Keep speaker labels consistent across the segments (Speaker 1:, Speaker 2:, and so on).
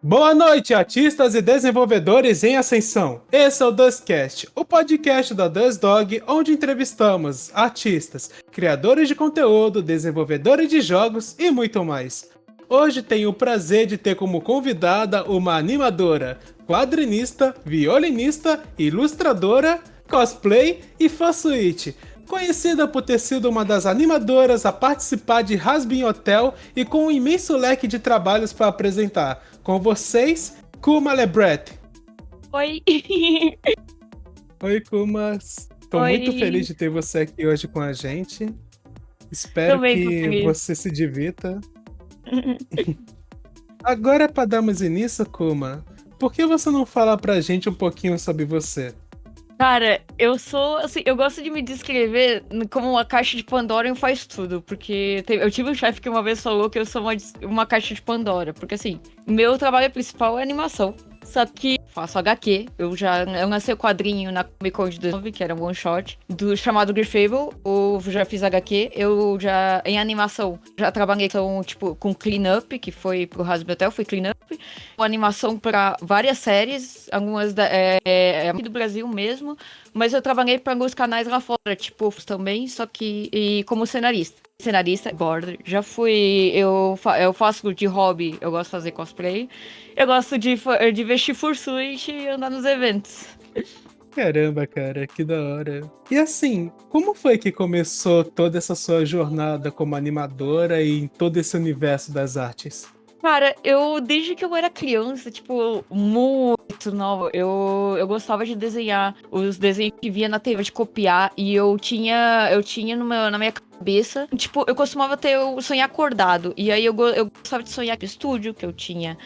Speaker 1: Boa noite, artistas e desenvolvedores em ascensão. Esse é o Dustcast, o podcast da Dust Dog, onde entrevistamos artistas, criadores de conteúdo, desenvolvedores de jogos e muito mais. Hoje tenho o prazer de ter como convidada uma animadora, quadrinista, violinista, ilustradora, cosplay e fansuite. Conhecida por ter sido uma das animadoras a participar de Hazbin Hotel e com um imenso leque de trabalhos para apresentar. Com vocês, Kuma Lebret.
Speaker 2: Oi.
Speaker 1: Oi, Kuma. Estou muito feliz
Speaker 2: Oi.
Speaker 1: de ter você aqui hoje com a gente. Espero
Speaker 2: Também tô
Speaker 1: que
Speaker 2: feliz.
Speaker 1: você se divirta. Agora, para darmos início, Kuma, por que você não fala pra gente um pouquinho sobre você?
Speaker 2: Cara, eu sou, assim, eu gosto de me descrever como uma caixa de Pandora e um faz tudo, porque eu tive um chefe que uma vez falou que eu sou uma caixa de Pandora, porque assim, meu trabalho principal é animação, só que faço HQ, eu lancei o quadrinho na Comic Con de 2009, que era um one shot, chamado Griefable, eu já fiz HQ, em animação, já trabalhei com Clean Up, que foi pro Hasbro Hotel, foi Clean Up, uma animação para várias séries, algumas aqui do Brasil mesmo, mas eu trabalhei para alguns canais lá fora, tipo, também, só que como cenarista. Cenarista, border. Eu faço de hobby, eu gosto de fazer cosplay. Eu gosto de vestir fursuit e andar nos eventos.
Speaker 1: Caramba, cara, que da hora. E assim, como foi que começou toda essa sua jornada como animadora e em todo esse universo das artes?
Speaker 2: Cara, desde que eu era criança, tipo, muito nova, eu gostava de desenhar os desenhos que via na TV, de copiar, e eu tinha na minha cabeça, tipo, eu costumava sonhar acordado, e aí eu gostava de sonhar no estúdio, que eu tinha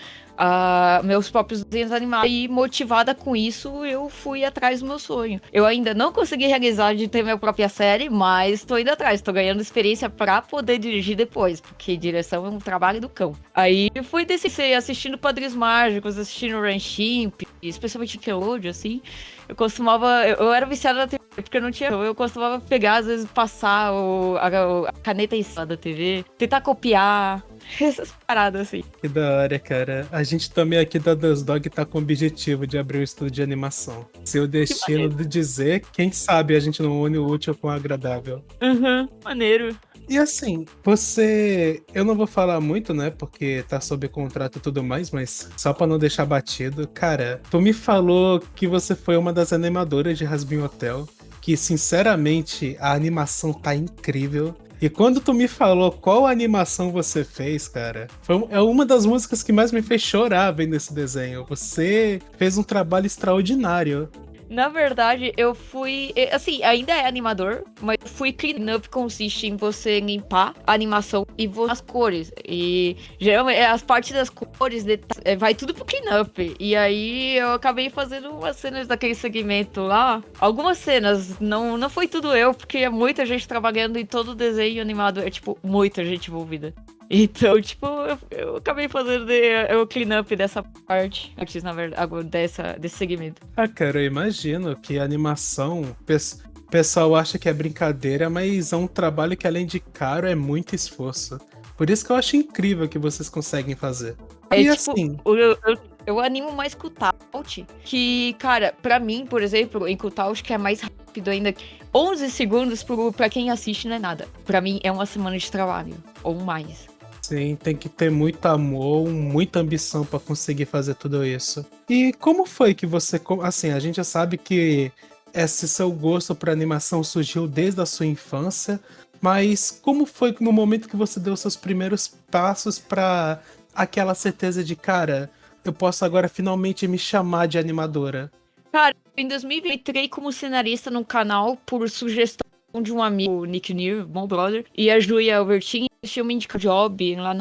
Speaker 2: meus próprios desenhos animados, e motivada com isso, eu fui atrás do meu sonho. Eu ainda não consegui realizar de ter minha própria série, mas tô indo atrás, tô ganhando experiência pra poder dirigir depois, porque direção é um trabalho do cão. Aí eu fui descer assistindo Padrinhos Mágicos, assistindo Ranchimp, especialmente Nickelodeon, assim. Eu era viciada na TV, porque eu não tinha. Eu costumava pegar, às vezes, passar a caneta em cima da TV, tentar copiar, essas paradas assim.
Speaker 1: Que da hora, cara. A gente também aqui da Dust Dog tá com o objetivo de abrir um estúdio de animação. Seu
Speaker 2: Que
Speaker 1: destino
Speaker 2: maneiro.
Speaker 1: de dizer, quem sabe a gente não une o útil com o agradável.
Speaker 2: Uhum, maneiro.
Speaker 1: E assim, você. Eu não vou falar muito, né? Porque tá sob contrato e tudo mais, mas só pra não deixar batido. Cara, tu me falou que você foi uma das animadoras de Hazbin Hotel. Que, sinceramente, a animação tá incrível. E quando tu me falou qual animação você fez, cara, é uma das músicas que mais me fez chorar vendo esse desenho. Você fez um trabalho extraordinário.
Speaker 2: Na verdade, eu fui. Assim, ainda é animador, mas eu fui clean up consiste em você limpar a animação e as cores. E geralmente as partes das cores vai tudo pro clean up. E aí eu acabei fazendo umas cenas daquele segmento lá. Algumas cenas, não foi tudo eu, porque é muita gente trabalhando em todo o desenho animado. É tipo, muita gente envolvida. Então, tipo, eu acabei fazendo o clean up dessa parte, antes, na verdade, desse segmento.
Speaker 1: Ah, cara, eu imagino que a animação, o pessoal acha que é brincadeira, mas é um trabalho que, além de caro, é muito esforço. Por isso que eu acho incrível que vocês conseguem fazer.
Speaker 2: É
Speaker 1: E
Speaker 2: tipo,
Speaker 1: assim,
Speaker 2: eu animo mais com o Taut, que, cara, pra mim, por exemplo, em Taut, que é mais rápido ainda, 11 segundos pra quem assiste não é nada. Pra mim é uma semana de trabalho, ou mais.
Speaker 1: sim, tem que ter muito amor, muita ambição para conseguir fazer tudo isso. E como foi que você, assim, a gente já sabe que esse seu gosto por animação surgiu desde a sua infância, mas como foi no momento que você deu seus primeiros passos para aquela certeza de, cara, eu posso agora finalmente me chamar de animadora?
Speaker 2: Cara, em 2020 entrei como cenarista no canal por sugestão de um amigo, Nick Near, bom brother, e a Julia Albertin, eles tinham me indicado job lá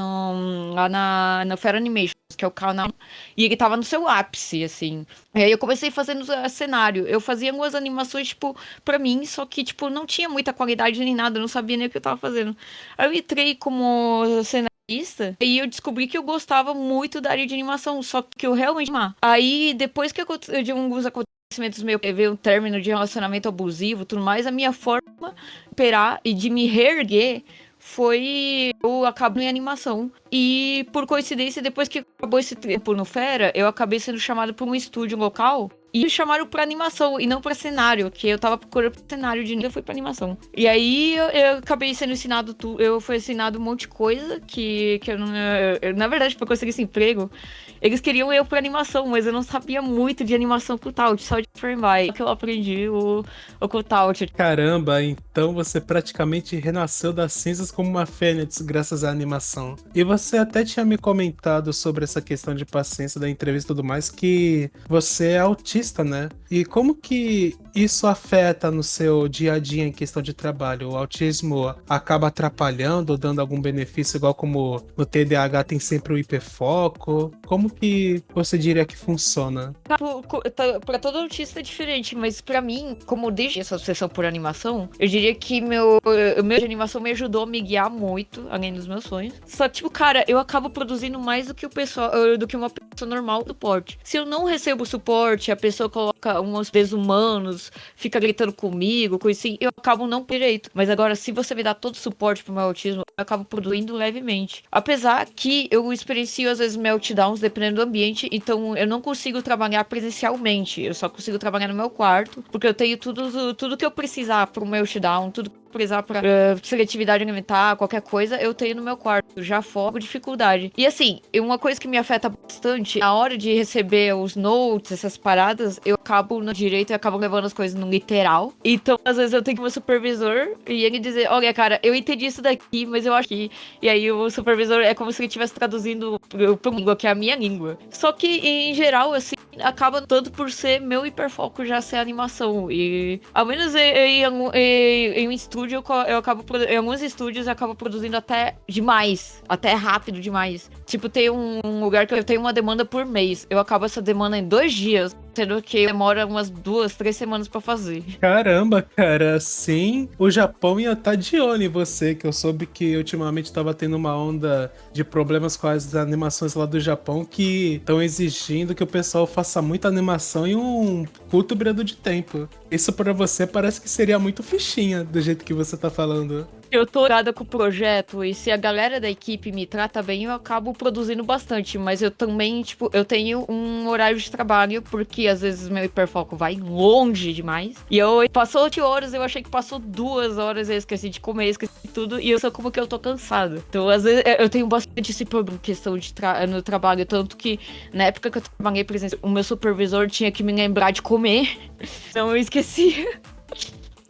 Speaker 2: na Fair Animations, que é o canal, e ele tava no seu ápice, assim. E aí eu comecei fazendo cenário. Eu fazia algumas animações, tipo, pra mim, só que, tipo, não tinha muita qualidade nem nada, eu não sabia nem o que eu tava fazendo. Aí eu entrei como cenarista, e eu descobri que eu gostava muito da área de animação, só que eu realmente amava. Aí, depois que de alguns acontecimentos meio que veio um término de relacionamento abusivo e tudo mais, a minha forma de operar e de me reerguer foi eu acabo em animação. E, por coincidência, depois que acabou esse tempo no Fera, eu acabei sendo chamado por um estúdio local. E me chamaram pra animação, e não pra cenário, que eu tava procurando cenário de eu fui pra animação. E aí eu acabei sendo ensinado eu fui ensinado um monte de coisa que eu não. Na verdade, pra conseguir esse emprego, eles queriam eu pra animação, mas eu não sabia muito de animação cutout, só de frame by. Que eu aprendi o cutout.
Speaker 1: Caramba, então você praticamente renasceu das cinzas como uma fênix graças à animação. E você até tinha me comentado sobre essa questão de paciência da entrevista e tudo mais, que você é autista, né? E como que isso afeta no seu dia a dia em questão de trabalho? O autismo acaba atrapalhando ou dando algum benefício, igual como no TDAH tem sempre o hiperfoco? Como que você diria que funciona?
Speaker 2: Pra todo autista é diferente, mas pra mim, como desde essa obsessão por animação, eu diria que o meu de animação me ajudou a me guiar muito, além dos meus sonhos. Só que, tipo, cara, eu acabo produzindo mais do que o pessoal, do que uma pessoa normal do suporte. Se eu não recebo suporte, a pessoa coloca uns desumanos, fica gritando comigo, coisa assim, eu acabo não direito. Mas agora, se você me dá todo o suporte pro meu autismo, eu acabo produzindo levemente. Apesar que eu experiencio, às vezes, meltdowns, dependendo do ambiente, então eu não consigo trabalhar presencialmente, eu só consigo trabalhar no meu quarto, porque eu tenho tudo que eu precisar pro meltdown, tudo que eu precisar pra seletividade alimentar, qualquer coisa, eu tenho no meu quarto, já fogo dificuldade. E assim, uma coisa que me afeta bastante, na hora de receber os notes, essas paradas, eu acabo no direito e acabo levando as coisas no literal. Então, às vezes eu tenho que ir pro meu supervisor e ele dizer, olha, cara, eu entendi isso daqui, mas eu acho que... E aí o supervisor é como se ele estivesse traduzindo pra língua, que é a minha língua. Só que, em geral, assim, acaba tanto por ser meu hiperfoco já ser animação. E, ao menos em um estúdio, eu acabo... Em alguns estúdios, eu acabo produzindo até demais. Até rápido demais. Tipo, tem um lugar que eu tenho uma demanda por mês. Eu acabo essa demanda em 2 dias, sendo que demora umas 2, 3 semanas pra fazer.
Speaker 1: Caramba, cara, sim, o Japão ia estar de olho em você, que eu soube que ultimamente estava tendo uma onda de problemas com as animações lá do Japão que estão exigindo que o pessoal faça muita animação em um curto período de tempo. Isso pra você parece que seria muito fichinha, do jeito que você tá falando.
Speaker 2: Eu tô ligada com o projeto e se a galera da equipe me trata bem, eu acabo produzindo bastante. Mas eu também, tipo, eu tenho um horário de trabalho, porque às vezes meu hiperfoco vai longe demais. E passou 8 horas, eu achei que passou 2 horas, eu esqueci de comer, esqueci de tudo, e eu sou como que eu tô cansada. Então, às vezes, eu tenho bastante esse problema, questão de no trabalho, tanto que na época que eu trabalhei presencial, o meu supervisor tinha que me lembrar de comer, então eu esqueci.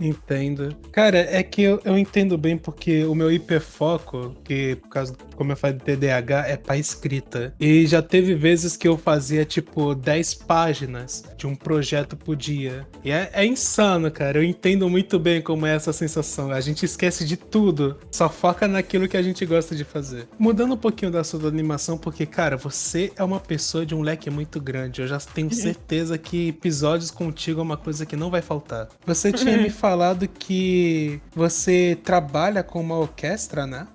Speaker 1: Entendo. Cara, é que eu entendo bem porque o meu hiperfoco, que por causa, como eu falei, de TDAH, é pra escrita. E já teve vezes que eu fazia, tipo, 10 páginas de um projeto por dia. E é insano, cara. Eu entendo muito bem como é essa sensação. A gente esquece de tudo, só foca naquilo que a gente gosta de fazer. Mudando um pouquinho da sua animação, porque, cara, você é uma pessoa de um leque muito grande. Eu já tenho certeza que episódios contigo é uma coisa que não vai faltar. Você tinha me falado que você trabalha com uma orquestra, né?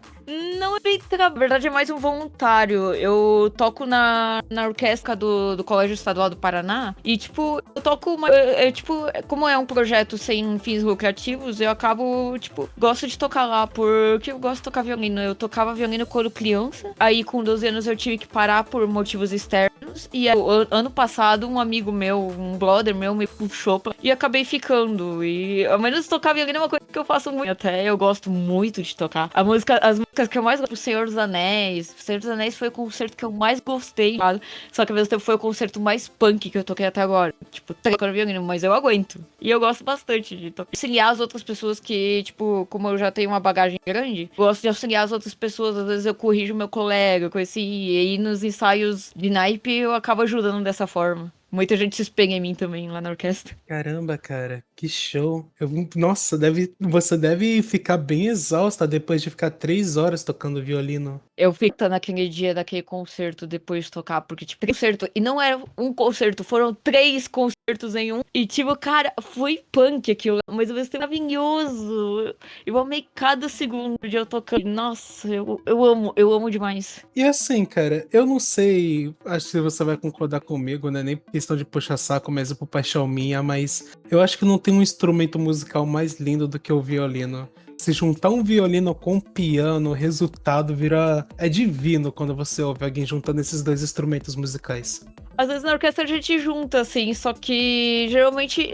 Speaker 2: Não é bem na verdade é mais um voluntário. Eu toco na orquestra do Colégio Estadual do Paraná. E, tipo, eu toco uma. Tipo, como é um projeto sem fins lucrativos, eu acabo, tipo, gosto de tocar lá, porque eu gosto de tocar violino. Eu tocava violino quando criança. Aí, com 12 anos, eu tive que parar por motivos externos. E ano passado, um amigo meu, um brother meu, me puxou e acabei ficando. E ao menos tocar violino é uma coisa que eu faço muito. Até eu gosto muito de tocar. As músicas que eu mais gosto, O Senhor dos Anéis. O Senhor dos Anéis foi o concerto que eu mais gostei, sabe? Só que ao mesmo tempo foi o concerto mais punk que eu toquei até agora. Tipo, tocando violino, mas eu aguento. E eu gosto bastante de tocar. Auxiliar as outras pessoas que, tipo, como eu já tenho uma bagagem grande, gosto de auxiliar as outras pessoas. Às vezes eu corrijo meu colega, coisa assim. E aí nos ensaios de naipe eu acabo ajudando dessa forma. Muita gente se espelha em mim também lá na orquestra.
Speaker 1: Caramba, cara, que show. Nossa, você deve ficar bem exausta depois de ficar 3 horas tocando violino.
Speaker 2: Eu fico naquele dia daquele concerto depois de tocar, porque, tipo, concerto, e não era um concerto, foram 3 concertos em um, e, tipo, cara, foi punk aquilo, mas vai ser maravilhoso. Eu amei cada segundo de eu tocando. Nossa, eu amo demais.
Speaker 1: E assim, cara, eu não sei, acho que você vai concordar comigo, né? Nem por questão de puxar saco, mas é por paixão minha, mas eu acho que não tem um instrumento musical mais lindo do que o violino. Se juntar um violino com um piano, o resultado vira... É divino quando você ouve alguém juntando esses dois instrumentos musicais.
Speaker 2: Às vezes na orquestra a gente junta, assim, só que geralmente,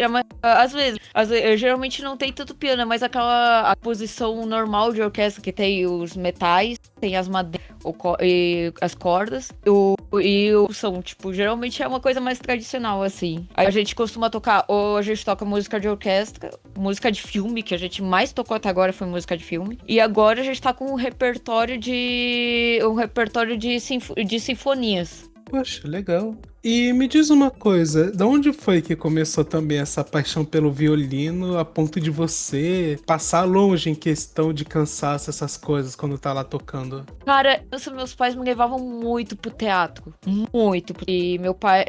Speaker 2: geralmente não tem tanto piano, mas a posição normal de orquestra, que tem os metais, tem as madeiras e as cordas, e o som, tipo, geralmente é uma coisa mais tradicional, assim. Aí a gente costuma tocar, ou a gente toca música de orquestra, música de filme, que a gente mais tocou até agora foi música de filme, e agora a gente tá com um repertório de sinfonias.
Speaker 1: Poxa, legal. E me diz uma coisa, de onde foi que começou também essa paixão pelo violino a ponto de você passar longe em questão de cansaço, essas coisas, quando tá lá tocando?
Speaker 2: Cara, meus pais me levavam muito pro teatro. Muito. E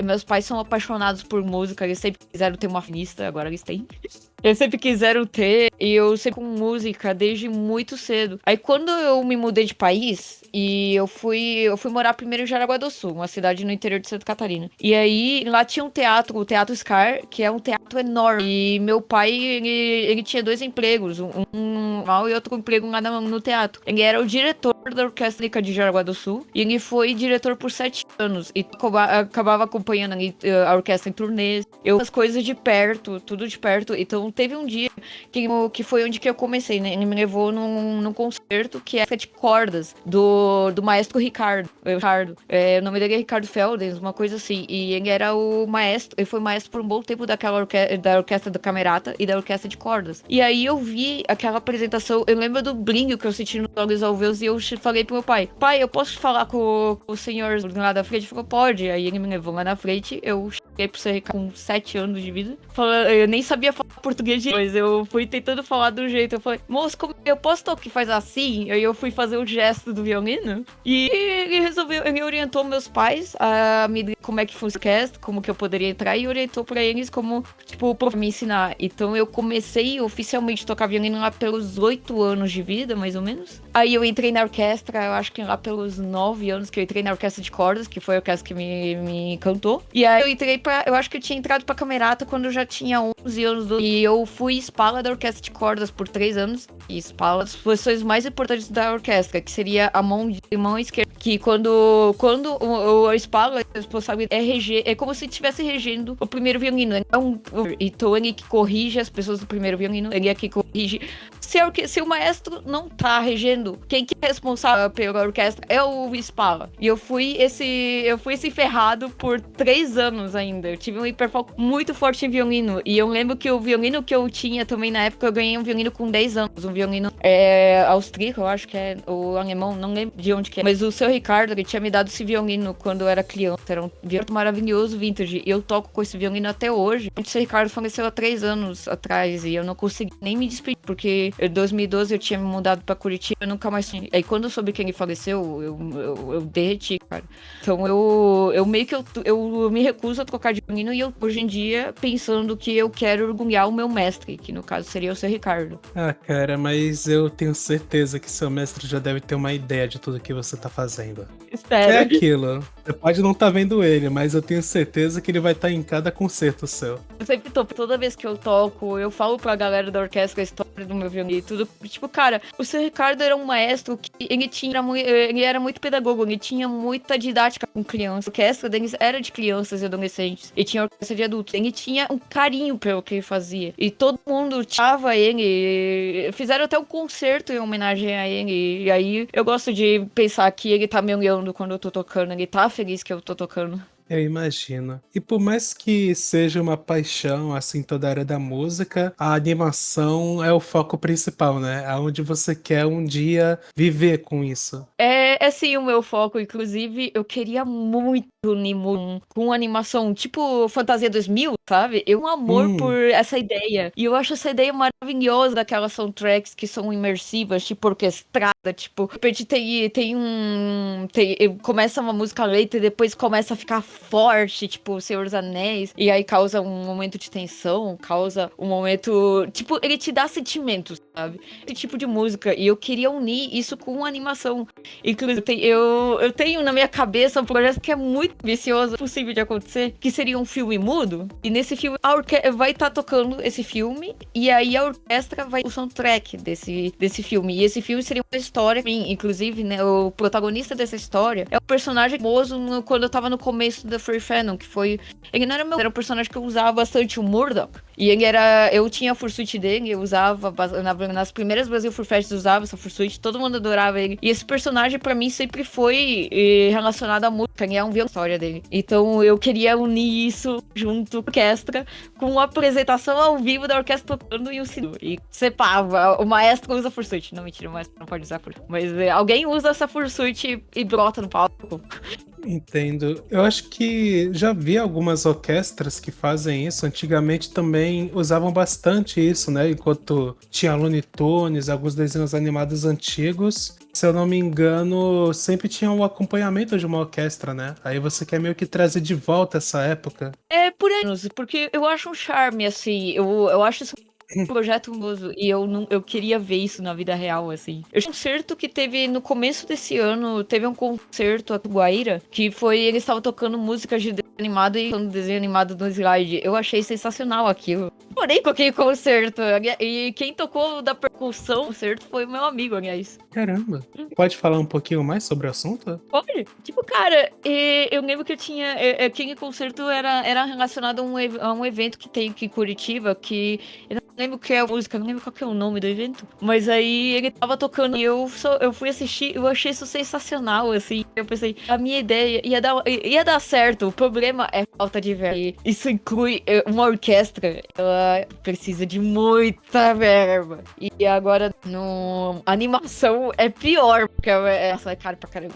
Speaker 2: meus pais são apaixonados por música, eles sempre quiseram ter uma finista, agora eles têm. Eles sempre quiseram ter, e eu sempre com música desde muito cedo. Aí quando eu me mudei de país, e eu fui morar primeiro em Jaraguá do Sul, uma cidade no interior de Santa Catarina. E aí lá tinha um teatro, o Teatro Scar, que é um teatro enorme. E meu pai, ele tinha dois empregos, um normal e outro emprego lá no teatro. Ele era o diretor da Orquestra de Jaraguá do Sul, e ele foi diretor por 7 anos, e acabava acompanhando ali, a orquestra em turnês, as coisas de perto, tudo de perto. Então teve um dia que foi onde que eu comecei, né? Ele me levou num concerto que é de cordas do maestro Ricardo. O nome dele é Ricardo Feldens, uma coisa assim. E ele era o maestro, ele foi maestro por um bom tempo da orquestra da Camerata e da orquestra de cordas. E aí eu vi aquela apresentação, eu lembro do brilho que eu senti nos olhos ao ver, e eu falei pro meu pai, eu posso falar com o senhor lá da frente? Ele falou, pode. Aí ele me levou lá na frente, eu cheguei pro seu Ricardo com 7 anos de vida. Eu nem sabia falar português, mas eu fui tentando falar do jeito. Eu falei, moço, como eu posso tocar que faz assim? Aí eu fui fazer o gesto do violino. E ele orientou meus pais a me dizer como é que funciona o cast, como que eu poderia entrar, e orientou pra eles como, tipo, pra me ensinar. Então eu comecei oficialmente a tocar violino lá pelos 8 anos de vida, mais ou menos. Aí eu entrei na orquestra, eu acho que lá pelos 9 anos que eu entrei na orquestra de cordas, que foi a orquestra que me encantou. E aí eu entrei eu acho que eu tinha entrado pra Camerata quando eu já tinha 11 anos. E eu fui espala da orquestra de cordas por 3 anos. E espala das posições mais importantes da orquestra, que seria a mão esquerda. Que quando o espala, a responsabilidade é reger, é como se estivesse regendo o primeiro violino. Então ele que corrige as pessoas do primeiro violino, ele é que corrige. Se o maestro não tá regendo, quem que é responsável pela orquestra é o espala. E eu fui esse ferrado por 3 anos ainda. Eu tive um hiperfoco muito forte em violino. E eu lembro que o violino que eu tinha também na época, eu ganhei um violino com 10 anos. Um violino austríaco, eu acho que é, o alemão, não lembro de onde que é. Mas o seu Ricardo, ele tinha me dado esse violino quando eu era criança. Era um violino maravilhoso, vintage. E eu toco com esse violino até hoje. O seu Ricardo faleceu há 3 anos atrás e eu não consegui nem me despedir, porque em 2012 eu tinha me mudado pra Curitiba, eu nunca mais... Aí quando eu soube que ele faleceu, eu derreti, cara. Então eu meio que eu me recuso a trocar de violino, e eu, hoje em dia, pensando que eu quero orgulhar o meu mestre, que no caso seria o seu Ricardo.
Speaker 1: Ah, cara, mas eu tenho certeza que seu mestre já deve ter uma ideia de tudo que você tá fazendo.
Speaker 2: Espero.
Speaker 1: É aquilo. Você pode não estar vendo ele, mas eu tenho certeza que ele vai estar em cada concerto seu.
Speaker 2: Eu sempre toda vez que eu toco, eu falo pra galera da orquestra a história do meu violino e tudo. Tipo, cara, o seu Ricardo era um maestro que ele era muito pedagogo, ele tinha muita didática com crianças. A orquestra deles era de crianças e adolescentes, e tinha orquestra de adultos. Ele tinha um carinho pelo que ele fazia, e todo mundo chamava ele. Fizeram até um concerto em homenagem a ele. E aí eu gosto de pensar que ele tá me olhando quando eu tô tocando, ele tá feliz que eu tô tocando.
Speaker 1: Eu imagino. E por mais que seja uma paixão, assim, toda a área da música, a animação é o foco principal, né? Aonde você quer um dia viver com isso.
Speaker 2: É sim o meu foco, inclusive eu queria muito Nimon com animação tipo Fantasia 2000, sabe? Eu tenho um amor por essa ideia. E eu acho essa ideia maravilhosa daquelas soundtracks que são imersivas, tipo orquestrais, Tipo, de repente começa uma música lenta e depois começa a ficar forte, tipo, Senhor dos Anéis, e aí causa um momento de tensão, causa um momento, tipo, ele te dá sentimentos, sabe? Esse tipo de música, e eu queria unir isso com animação. Inclusive, eu tenho na minha cabeça um projeto que é muito ambicioso, possível de acontecer, que seria um filme mudo, e nesse filme a orquestra vai estar tocando esse filme, e aí a orquestra vai o soundtrack desse filme, e esse filme seria uma história, inclusive, né, o protagonista dessa história é o personagem famoso quando eu tava no começo da Free Fandom, que foi, ele não era era um personagem que eu usava bastante, o Murdoch, e eu tinha a fursuit dele, eu usava, nas primeiras Brasil Fur Fests eu usava essa fursuit, todo mundo adorava ele, e esse personagem pra mim sempre foi relacionado à música, e é um violão, a história dele, então eu queria unir isso junto com a orquestra, com a apresentação ao vivo da orquestra tocando e o sino, e sepava, o maestro usa fursuit, não, mentira, o maestro não pode usar fursuit, mas alguém usa essa fursuit e brota no palco.
Speaker 1: Entendo. Eu acho que já vi algumas orquestras que fazem isso. Antigamente também usavam bastante isso, né? Enquanto tinha Looney Tunes, alguns desenhos animados antigos. Se eu não me engano, sempre tinha um acompanhamento de uma orquestra, né? Aí você quer meio que trazer de volta essa época.
Speaker 2: É por aí, porque eu acho um charme, assim, eu acho isso um projeto famoso e eu queria ver isso na vida real, assim. Eu tinha um concerto que teve no começo desse ano, teve um concerto aqui em Guaíra, que foi, eles estavam tocando músicas de desenho animado e falando desenho animado no slide. Eu achei sensacional aquilo. Porém, com aquele concerto, e quem tocou da percussão no concerto foi o meu amigo, aliás.
Speaker 1: Caramba. Pode falar um pouquinho mais sobre o assunto?
Speaker 2: Pode? Tipo, cara, eu lembro que eu tinha. Aquele concerto era relacionado a um evento que tem aqui em Curitiba, que. Eu não lembro o que é a música, não lembro qual que é o nome do evento. Mas aí ele tava tocando e eu fui assistir, eu achei isso sensacional, assim. Eu pensei, a minha ideia ia dar certo. O problema é falta de verba. E isso inclui uma orquestra, ela precisa de muita verba. E agora, no animação é pior, porque essa é caro pra caramba.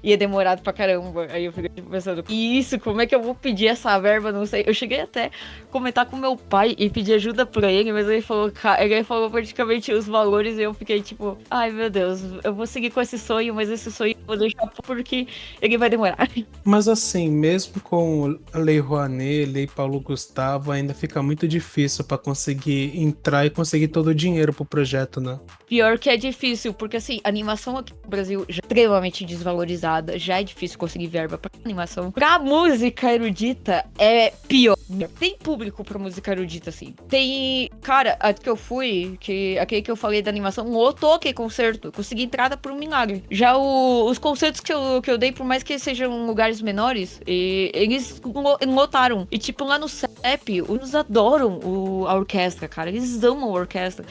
Speaker 2: E é demorado pra caramba. Aí eu fiquei pensando, e isso, como é que eu vou pedir essa verba? Não sei. Eu cheguei até comentar com meu pai e pedir ajuda pra ele, mas ele falou praticamente os valores e eu fiquei tipo, ai meu Deus, eu vou seguir com esse sonho, mas esse sonho eu vou deixar porque ele vai demorar.
Speaker 1: Mas assim, mesmo com Lei Rouanet, Lei Paulo Gustavo, ainda fica muito difícil pra conseguir entrar e conseguir todo o dinheiro pro projeto, né?
Speaker 2: Pior que é difícil, porque assim, a animação aqui no Brasil já é extremamente desvalorizada, já é difícil conseguir verba pra animação. Pra música erudita é pior. Tem público pra música erudita, assim. Tem, cara, a que eu fui, aquele que eu falei da animação, lotou aquele concerto, consegui entrada por um milagre. Já os concertos que eu dei, por mais que sejam lugares menores, eles lotaram. E tipo, lá no CEP, eles adoram a orquestra, cara, eles amam a orquestra.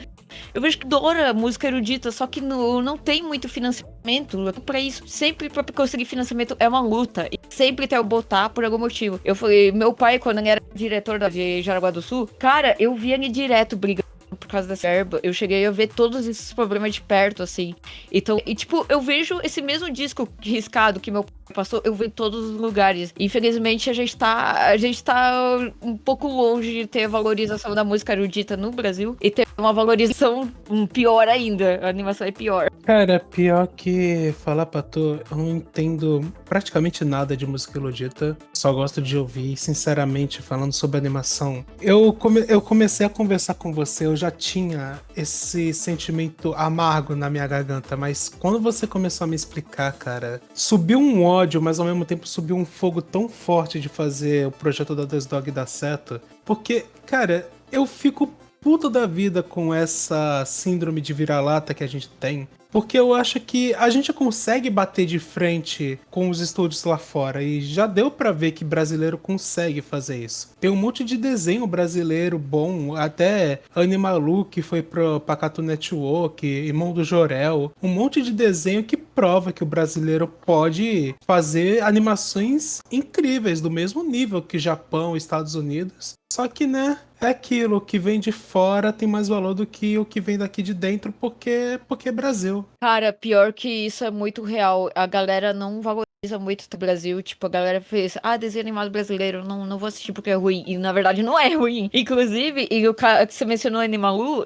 Speaker 2: Eu vejo que adora música erudita, só que não tem muito financiamento pra isso. Sempre pra conseguir financiamento é uma luta. E sempre tem o botar por algum motivo. Eu falei, meu pai, quando ele era diretor de Jaraguá do Sul, cara, eu via ele direto brigando por causa dessa verba. Eu cheguei a ver todos esses problemas de perto, assim. Então, e tipo, eu vejo esse mesmo disco riscado que meu pai passou, eu vejo em todos os lugares. Infelizmente, a gente tá um pouco longe de ter a valorização da música erudita no Brasil e ter uma valorização pior ainda. A animação é pior.
Speaker 1: Cara, pior que falar pra tu, eu não entendo praticamente nada de música erudita. Só gosto de ouvir, sinceramente, falando sobre animação. Eu comecei a conversar com você, eu já tinha esse sentimento amargo na minha garganta, mas quando você começou a me explicar, cara, subiu um ódio, mas ao mesmo tempo subiu um fogo tão forte de fazer o projeto da Desdog dar certo. Porque, cara, eu fico puto da vida com essa síndrome de vira-lata que a gente tem. Porque eu acho que a gente consegue bater de frente com os estúdios lá fora. E já deu pra ver que brasileiro consegue fazer isso. Tem um monte de desenho brasileiro bom. Até Animalu, que foi pra Cartoon Network, Irmão do Jorel. Um monte de desenho que prova que o brasileiro pode fazer animações incríveis, do mesmo nível que Japão e Estados Unidos. Só que, né, é aquilo, o que vem de fora tem mais valor do que o que vem daqui de dentro, porque é Brasil.
Speaker 2: Cara, pior que isso é muito real. A galera não valoriza muito do Brasil, tipo, a galera fez, desenho animado brasileiro, não vou assistir porque é ruim, e na verdade não é ruim. Inclusive, e o cara que você mencionou, Animalu,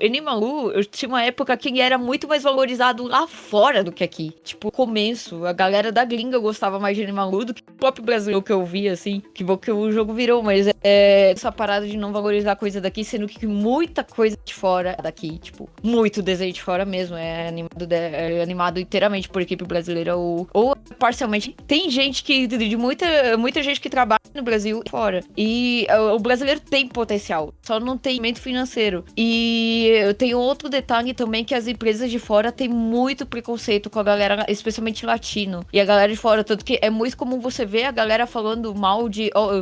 Speaker 2: eu tinha uma época que ele era muito mais valorizado lá fora do que aqui. Tipo, começo, a galera da gringa gostava mais de Animalu do que o próprio brasileiro que eu vi, assim, que bom que o jogo virou, mas essa parada de não valorizar coisa daqui, sendo que muita coisa de fora daqui, tipo, muito desenho de fora mesmo, é animado inteiramente por equipe brasileira ou parcialmente. Tem gente que, de muita gente que trabalha no Brasil e fora. E o brasileiro tem potencial, só não tem mente financeiro. E eu tenho outro detalhe também, que as empresas de fora têm muito preconceito com a galera, especialmente latino. E a galera de fora, tanto que é muito comum você ver a galera falando mal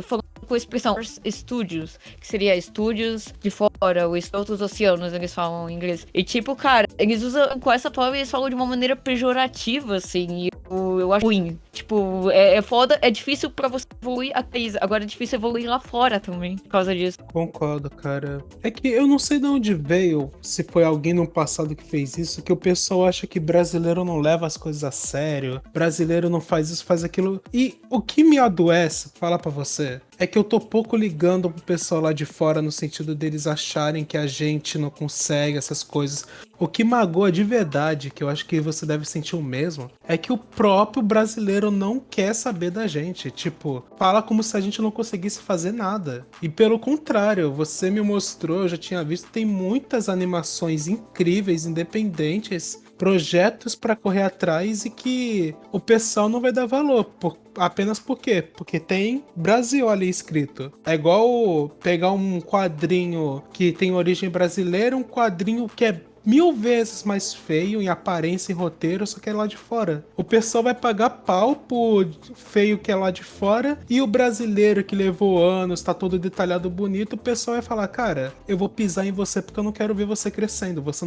Speaker 2: falando com a expressão estúdios, que seria estúdios de fora, ou outros oceanos, eles falam em inglês. E tipo, cara, eles usam com essa palavra, eles falam de uma maneira pejorativa, assim, e eu acho ruim. Tipo, é foda, é difícil pra você evoluir aqui, agora é difícil evoluir lá fora também, por causa disso.
Speaker 1: Concordo, cara. É que eu não sei de onde veio, se foi alguém no passado que fez isso, que o pessoal acha que brasileiro não leva as coisas a sério, brasileiro não faz isso, faz aquilo. E o que me adoece, falar pra você, é que eu tô pouco ligando pro pessoal lá de fora no sentido deles acharem que a gente não consegue essas coisas. O que magoa de verdade, que eu acho que você deve sentir o mesmo, é que o próprio brasileiro não quer saber da gente. Tipo, fala como se a gente não conseguisse fazer nada. E pelo contrário, você me mostrou, eu já tinha visto, tem muitas animações incríveis, independentes, projetos pra correr atrás e que o pessoal não vai dar valor. Apenas por quê? Porque tem Brasil ali escrito. É igual pegar um quadrinho que tem origem brasileira, um quadrinho que é 1000 vezes mais feio em aparência e roteiro, só que é lá de fora. O pessoal vai pagar pau por feio que é lá de fora, e o brasileiro que levou anos, tá todo detalhado bonito, o pessoal vai falar, cara, eu vou pisar em você porque eu não quero ver você crescendo. Você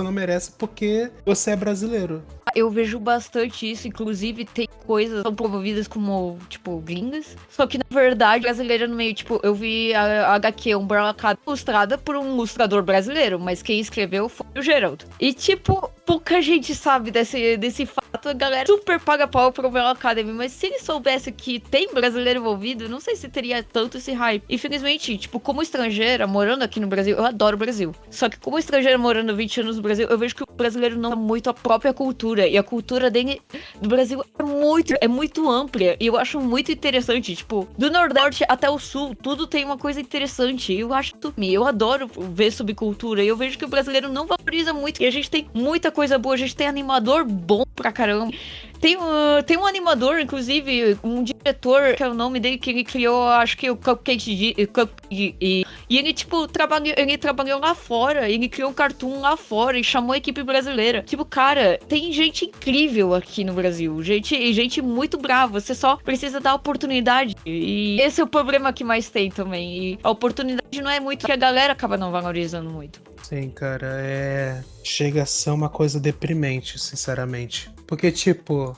Speaker 1: não merece porque você é brasileiro.
Speaker 2: Eu vejo bastante isso, inclusive tem coisas que são promovidas como, tipo, gringas. Só que, na verdade, brasileira no meio, tipo, eu vi a HQ Umbrella Academy ilustrada por um ilustrador brasileiro, mas quem escreveu foi o Geraldo. E, tipo, pouca gente sabe desse fato, a galera super paga pau pro Umbrella Academy, mas se ele soubesse que tem brasileiro envolvido, não sei se teria tanto esse hype. Infelizmente, tipo, como estrangeira, morando aqui no Brasil, eu adoro o Brasil. Só que como estrangeira morando 20 anos no Brasil, eu vejo que o brasileiro não é muito a própria cultura. E a cultura do Brasil é muito ampla. E eu acho muito interessante. Tipo, do Nordeste até o Sul, tudo tem uma coisa interessante. Eu adoro ver sobre cultura. E eu vejo que o brasileiro não valoriza muito. E a gente tem muita coisa boa. A gente tem animador bom pra caramba. Tem um animador, inclusive, um diretor, que é o nome dele, que ele criou, acho que o Cupcake. E ele, tipo, trabalhou lá fora. Ele criou um cartoon lá fora e chamou a equipe brasileira. Tipo, cara, tem gente incrível aqui no Brasil. Gente muito brava. Você só precisa dar oportunidade. E esse é o problema que mais tem também. E a oportunidade não é muito que a galera acaba não valorizando muito.
Speaker 1: Sim, cara, chega a ser uma coisa deprimente, sinceramente. Porque, tipo,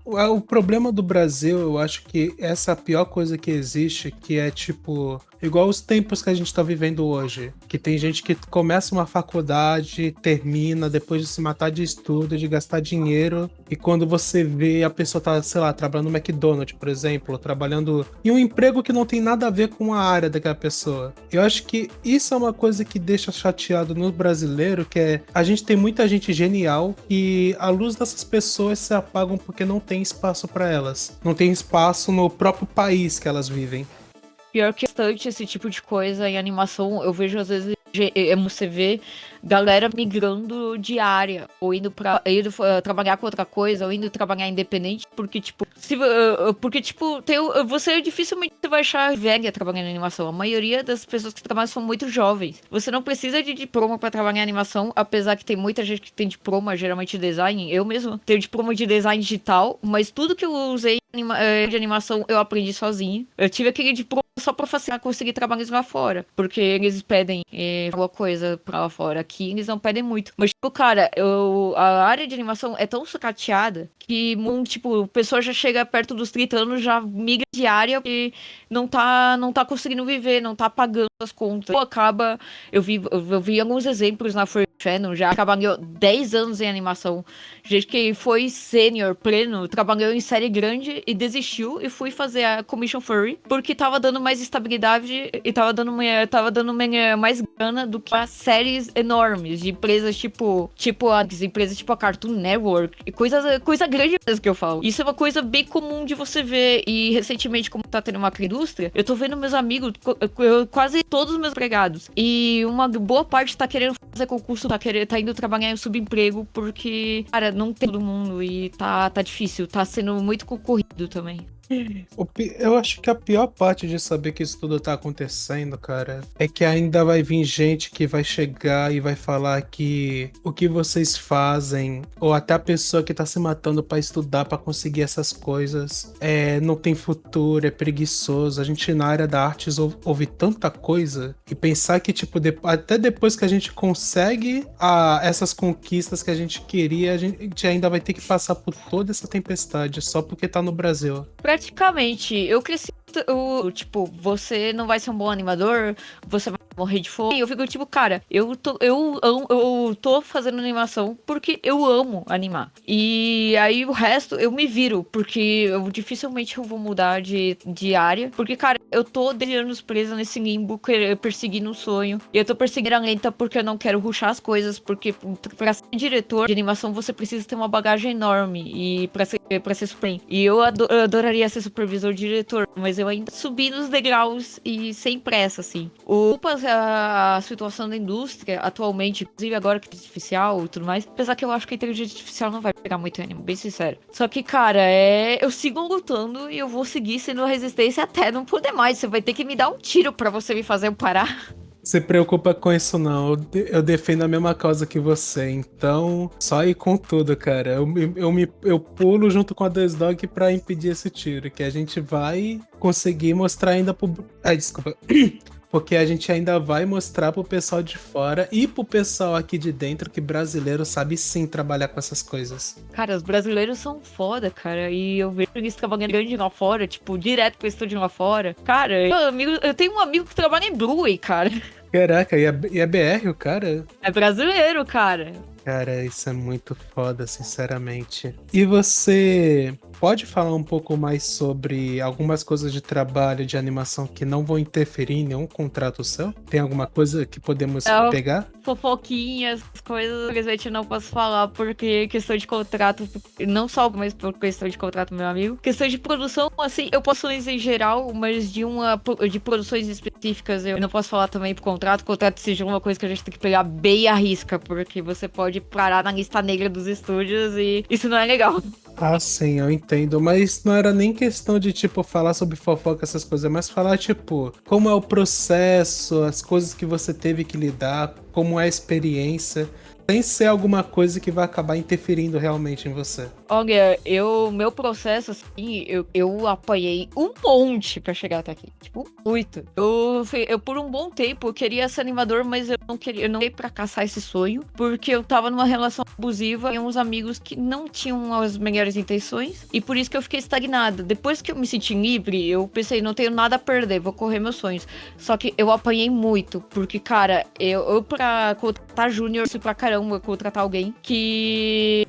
Speaker 1: o problema do Brasil, eu acho que essa é a pior coisa que existe, que é, tipo, igual os tempos que a gente tá vivendo hoje. Que tem gente que começa uma faculdade, termina, depois de se matar de estudo, de gastar dinheiro, e quando você vê a pessoa tá, sei lá, trabalhando no McDonald's, por exemplo, trabalhando em um emprego que não tem nada a ver com a área daquela pessoa. Eu acho que isso é uma coisa que deixa chateado no brasileiro, que é, a gente tem muita gente genial e a luz dessas pessoas se apagam porque não tem espaço pra elas. Não tem espaço no próprio país que elas vivem.
Speaker 2: Pior que bastante esse tipo de coisa em animação, eu vejo às vezes você vê galera migrando de área, ou indo trabalhar com outra coisa, ou indo trabalhar independente, porque, tipo, você dificilmente vai achar velha trabalhando em animação. A maioria das pessoas que trabalham são muito jovens. Você não precisa de diploma pra trabalhar em animação, apesar que tem muita gente que tem diploma, geralmente design. Eu mesmo tenho diploma de design digital, mas tudo que eu usei de animação eu aprendi sozinho. Eu tive aquele diploma só pra facilitar conseguir trabalhos lá fora, porque eles pedem alguma coisa pra lá fora. Aqui eles não pedem muito. Mas, tipo, cara, a área de animação é tão sucateada que, tipo, a pessoa já chega perto dos 30 anos, já migra de área e não tá conseguindo viver, não tá pagando as contas. Acaba, eu vi alguns exemplos na Channel, já trabalhou 10 anos em animação. Gente que foi sênior, pleno, trabalhou em série grande e desistiu e fui fazer a Commission Furry porque tava dando mais estabilidade e tava dando mais grana do que as séries enormes de empresas tipo as empresas tipo a Cartoon Network e coisa grande mesmo que eu falo. Isso é uma coisa bem comum de você ver e recentemente, como tá tendo uma indústria, eu tô vendo meus amigos, quase todos os meus empregados, e uma boa parte tá querendo fazer concurso, tá indo trabalhar em subemprego porque, cara, não tem todo mundo e tá difícil, tá sendo muito concorrido também.
Speaker 1: Eu acho que a pior parte de saber que isso tudo tá acontecendo, cara, é que ainda vai vir gente que vai chegar e vai falar que o que vocês fazem, ou até a pessoa que tá se matando pra estudar, pra conseguir essas coisas, não tem futuro, é preguiçoso. A gente na área da artes ouve tanta coisa e pensar que, tipo, até depois que a gente consegue essas conquistas que a gente queria, a gente ainda vai ter que passar por toda essa tempestade só porque tá no Brasil.
Speaker 2: Praticamente, eu cresci. Tipo, você não vai ser um bom animador, você vai morrer de fome. Eu fico tipo, cara, eu tô fazendo animação porque eu amo animar. E aí o resto eu me viro, porque dificilmente eu vou mudar de área. Porque, cara, eu tô 10 anos presa nesse limbo, perseguindo um sonho. E eu tô perseguindo a lenta porque eu não quero rushar as coisas. Porque pra ser diretor de animação você precisa ter uma bagagem enorme. E pra ser supremo. E eu adoraria ser supervisor diretor, mas eu ainda subi nos degraus e sem pressa, assim. A situação da indústria atualmente, inclusive agora que é artificial e tudo mais, apesar que eu acho que a inteligência artificial não vai pegar muito ânimo, bem sincero. Só que, cara, eu sigo lutando e eu vou seguir sendo resistência até não poder mais. Você vai ter que me dar um tiro pra você me fazer eu parar.
Speaker 1: Se preocupa com isso não, eu defendo a mesma causa que você, então só ir com tudo, cara. Eu pulo junto com a Dog pra impedir esse tiro, que a gente vai conseguir mostrar ainda pro... Ai, desculpa. Porque a gente ainda vai mostrar pro pessoal de fora e pro pessoal aqui de dentro que brasileiro sabe sim trabalhar com essas coisas.
Speaker 2: Cara, os brasileiros são foda, cara. E eu vejo eles trabalhando grande lá fora, tipo, direto com o estúdio lá fora. Cara, eu tenho um amigo que trabalha em Blu-ray, cara.
Speaker 1: Caraca, e é BR o cara?
Speaker 2: É brasileiro, cara.
Speaker 1: Cara, isso é muito foda, sinceramente. E você pode falar um pouco mais sobre algumas coisas de trabalho, de animação que não vão interferir em nenhum contrato seu? Tem alguma coisa que podemos pegar?
Speaker 2: Fofoquinhas, coisas, infelizmente eu não posso falar porque questão de contrato, não só, mas por questão de contrato, meu amigo. Questão de produção, assim, eu posso falar em geral, mas de produções específicas eu não posso falar também por contrato. O contrato seja uma coisa que a gente tem que pegar bem à risca, porque você pode parar na lista negra dos estúdios e isso não é legal.
Speaker 1: Ah, sim, eu entendo, mas não era nem questão de, tipo, falar sobre fofoca, essas coisas, mas falar, tipo, como é o processo, as coisas que você teve que lidar, como é a experiência, sem ser alguma coisa que vai acabar interferindo realmente em você.
Speaker 2: Olha, meu processo, assim, eu apanhei um monte pra chegar até aqui. Tipo, muito. Eu por um bom tempo, eu queria ser animador, mas eu não queria pra caçar esse sonho, porque eu tava numa relação abusiva e uns amigos que não tinham as melhores intenções, e por isso que eu fiquei estagnada. Depois que eu me senti livre, eu pensei, não tenho nada a perder, vou correr meus sonhos. Só que eu apanhei muito, porque, cara, eu pra contratar júnior, isso pra caramba, contratar alguém que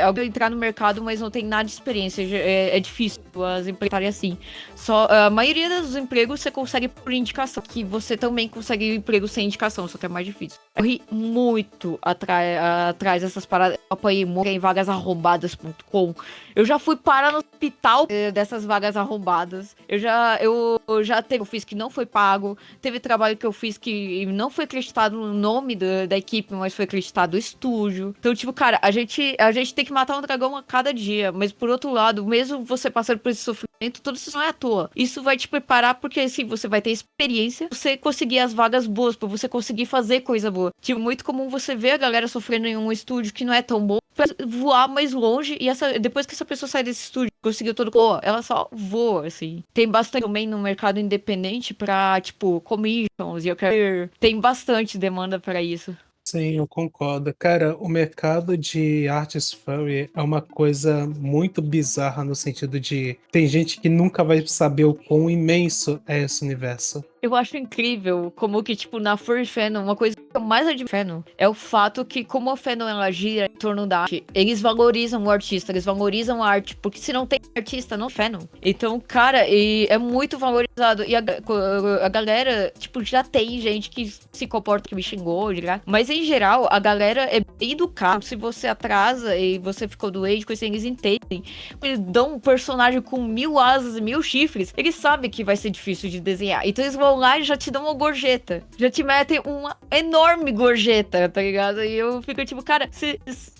Speaker 2: alguém entrar no mercado, mas não tem nada de experiência. É difícil as empresas assim. Só a maioria dos empregos você consegue por indicação, que você também consegue emprego sem indicação, só que é mais difícil. Eu ri muito atrás dessas paradas. Eu apanhei muito em vagasarrombadas.com. Eu já fui parar no hospital dessas vagas arrombadas. Eu já teve, eu fiz que não foi pago. Teve trabalho que eu fiz que não foi acreditado no nome da equipe, mas foi acreditado o estúdio. Então, tipo, cara, a gente tem que matar um dragão a cada dia. Mas por outro lado, mesmo você passando por esse sofrimento, tudo isso não é à toa. Isso vai te preparar porque, assim, você vai ter experiência, você conseguir as vagas boas, pra você conseguir fazer coisa boa. Tipo, muito comum você ver a galera sofrendo em um estúdio que não é tão bom, pra voar mais longe, e depois que essa pessoa sai desse estúdio, conseguiu todo, ela só voa, assim. Tem bastante também no mercado independente pra, tipo, commissions, e eu quero... Tem bastante demanda pra isso.
Speaker 1: Sim, eu concordo. Cara, o mercado de artes furry é uma coisa muito bizarra no sentido de tem gente que nunca vai saber o quão imenso é esse universo.
Speaker 2: Eu acho incrível como que, tipo, na Furry Fan, uma coisa que eu mais admiro Fandom é o fato que, como a Fandom ela gira em torno da arte, eles valorizam o artista, eles valorizam a arte, porque se não tem artista, não Fandom. Então, cara, e é muito valorizado. E a galera, tipo, já tem gente que se comporta que me xingou, ligado? Mas em geral, a galera é bem educada. Se você atrasa e você ficou doente, coisa assim, eles entendem. Eles dão um personagem com 1000 asas e 1000 chifres, eles sabem que vai ser difícil de desenhar. Então eles vão lá e já te dão uma gorjeta. Já te metem uma enorme gorjeta, tá ligado? E eu fico tipo, cara, se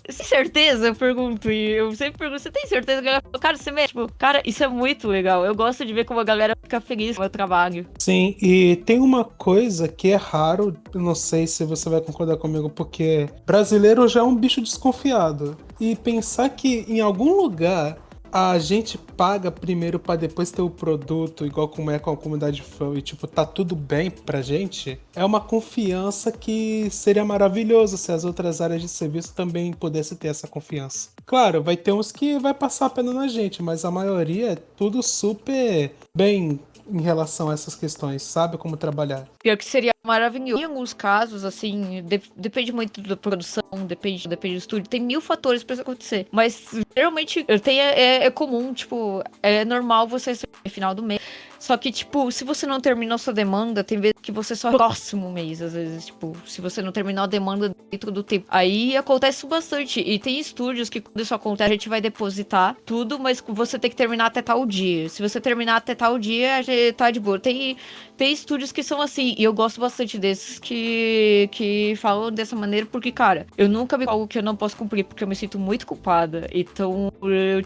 Speaker 2: certeza, eu pergunto. E eu sempre pergunto, você tem certeza? A galera fala, cara, você mesmo? Tipo, cara, isso é muito legal. Eu gosto de ver como a galera fica feliz com o meu trabalho.
Speaker 1: Sim, e tem uma coisa que é raro, eu não sei se você vai concordar comigo, porque brasileiro já é um bicho desconfiado. E pensar que em algum lugar a gente paga primeiro pra depois ter o produto, igual como é com a comunidade fã, e tipo, tá tudo bem pra gente, é uma confiança que seria maravilhoso se as outras áreas de serviço também pudessem ter essa confiança. Claro, vai ter uns que vai passar a pena na gente, mas a maioria é tudo super bem em relação a essas questões, sabe como trabalhar.
Speaker 2: Pior que seria maravilhoso. Em alguns casos, assim, depende muito da produção, depende do estúdio. Tem 1000 fatores pra isso acontecer. Mas, geralmente, é comum, tipo, é normal você ser no final do mês. Só que, tipo, se você não terminou a sua demanda, tem vezes que você só próximo mês, às vezes, tipo, se você não terminou a demanda dentro do tempo. Aí acontece isso bastante. E tem estúdios que, quando isso acontece, a gente vai depositar tudo, mas você tem que terminar até tal dia. Se você terminar até tal dia, a gente tá de boa. Tem estúdios que são assim, e eu gosto bastante desses que falam dessa maneira, porque, cara, eu nunca vi algo que eu não posso cumprir, porque eu me sinto muito culpada. Então,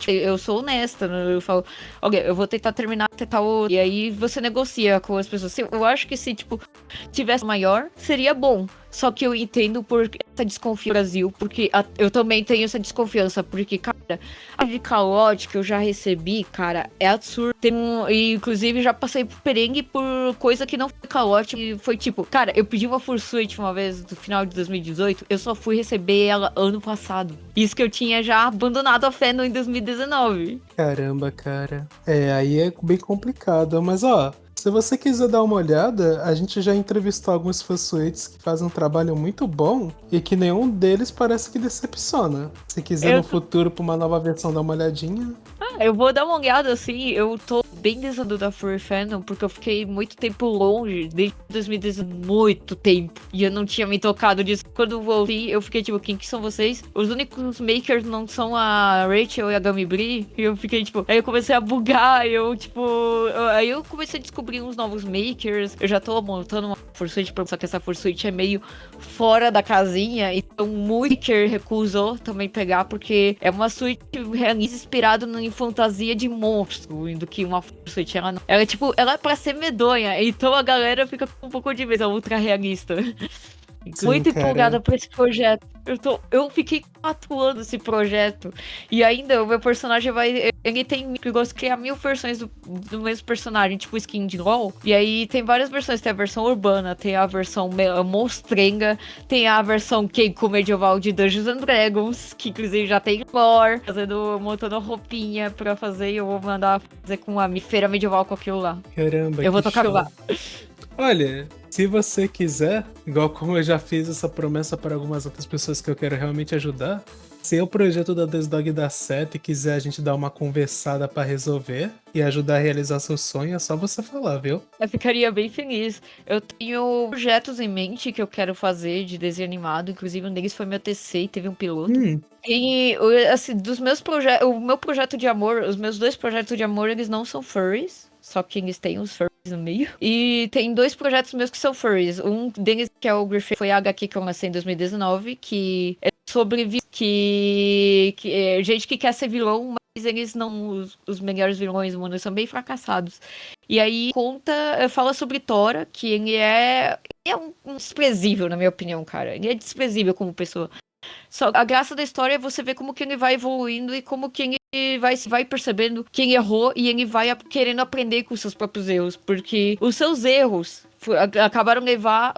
Speaker 2: eu sou honesta, né? Eu falo, ok, eu vou tentar terminar até tal. E aí você negocia com as pessoas. Eu acho que se, tipo, tivesse maior, seria bom. Só que eu entendo por essa desconfiança do Brasil, porque eu também tenho essa desconfiança, porque, cara, a de calote que eu já recebi, cara, é absurdo. E, inclusive, já passei por perrengue por coisa que não foi calote, e foi tipo, cara, eu pedi uma Fursuit uma vez no final de 2018, eu só fui receber ela ano passado. Isso que eu tinha já abandonado a fé em 2019.
Speaker 1: Caramba, cara. É, aí é bem complicado, mas ó. Se você quiser dar uma olhada, a gente já entrevistou alguns fansuites que fazem um trabalho muito bom e que nenhum deles parece que decepciona. Se quiser no futuro pra uma nova versão dar uma olhadinha.
Speaker 2: Eu vou dar uma olhada assim, eu tô bem desando da Furry Fandom, porque eu fiquei muito tempo longe, desde 2019, muito tempo, e eu não tinha me tocado disso. Quando eu voltei, eu fiquei tipo, quem que são vocês? Os únicos makers não são a Rachel e a Gummy Bri, e eu fiquei tipo, aí eu comecei a bugar, aí eu comecei a descobrir uns novos makers, eu já tô montando uma Fursuit, só que essa Fursuit é meio fora da casinha, então muito maker recusou também pegar, porque é uma suíte realista inspirado em fantasia de monstro, do que uma Fursuit. Ela, tipo, ela é pra ser medonha, então a galera fica com um pouco de medo, é ultra realista.
Speaker 1: Sim,
Speaker 2: Muito
Speaker 1: cara.
Speaker 2: empolgada por esse projeto. Eu fiquei 4 anos esse projeto. E ainda o meu personagem vai. Ele tem. Eu gosto de criar 1000 versões do mesmo personagem, tipo skin de LOL. E aí tem várias versões. Tem a versão urbana, tem a versão monstrenga, tem a versão Keiko medieval de Dungeons and Dragons, que inclusive já tem lore, montando roupinha pra fazer. E eu vou mandar fazer com a feira medieval com aquilo lá.
Speaker 1: Caramba,
Speaker 2: Eu vou
Speaker 1: que
Speaker 2: tocar
Speaker 1: show.
Speaker 2: lá.
Speaker 1: Olha, se você quiser, igual como eu já fiz essa promessa para algumas outras pessoas que eu quero realmente ajudar, se o projeto da Desdog dar certo e quiser a gente dar uma conversada para resolver e ajudar a realizar seu sonho, é só você falar, viu?
Speaker 2: Eu ficaria bem feliz. Eu tenho projetos em mente que eu quero fazer de desenho animado. Inclusive, um deles foi meu TC e teve um piloto. E, assim, dos meus projetos... O meu projeto de amor... Os meus 2 projetos de amor, eles não são furries. Só que eles têm os furries no meio. E tem 2 projetos meus que são furries. Um deles, que é o Griffith, foi a HQ que eu lancei em 2019, que é sobre gente que quer ser vilão, mas eles não... Os melhores vilões do mundo são bem fracassados. E aí fala sobre Tora, que ele é um desprezível, na minha opinião, cara. Ele é desprezível como pessoa. Só a graça da história é você ver como que ele vai evoluindo e como que ele vai percebendo quem errou e ele vai querendo aprender com os seus próprios erros. Porque os seus erros acabaram de levar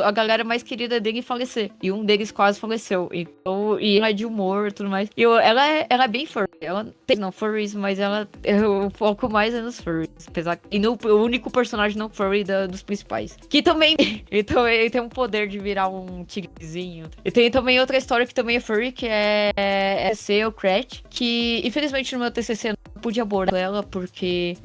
Speaker 2: a galera mais querida dele falecer. E um deles quase faleceu. Então, e ela é de humor e tudo mais. Ela é bem furry. Ela tem não furries, mas eu foco mais nos furries. Apesar que o único personagem não furry dos principais. Que também então, ele tem um poder de virar um tigrezinho. E tem também outra história que também é furry, que é ser o Cratch. Que infelizmente no meu TCC eu não pude abordar ela, porque